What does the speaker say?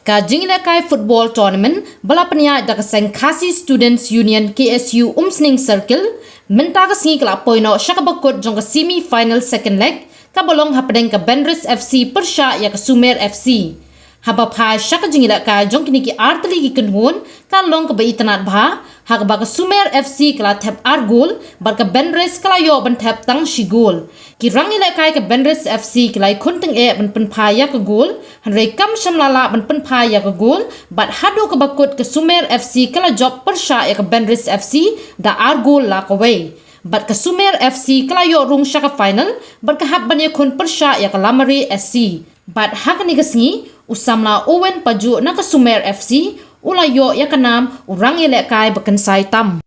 Ka jingla kai football tournament bala penya da kaseng Khasi Students Union KSU Umsning Circle menta ka singi kala poino shakabakot jong ka semi final second leg ka bolong hapdeng ka Benris FC persha ya ka Sumer FC haba pha shaka jingla ka jong kini ki artli ki kenhun ka long ka bai tanat bha hak ba ka Sumer FC kala thep ar goal bar ka Benris kala yo ban thep tang shi goal ki rang ila kai ka Benris FC kala khunting e ban pen pha ya ka goal han rei kam shamlala ban pen pha ya ka goal bat hadu ka bakut ka Sumer FC kala job persha ya ka Benris FC da ar goal la ka way bat ka Sumer FC kala yo rung shaka final bar ka hab ban Iakhun persha ya ka Lamare SC bat hak ni ka singi usamla Owen paju na ka Sumer FC ula yo ya kanam urang ile kai bakan sai tam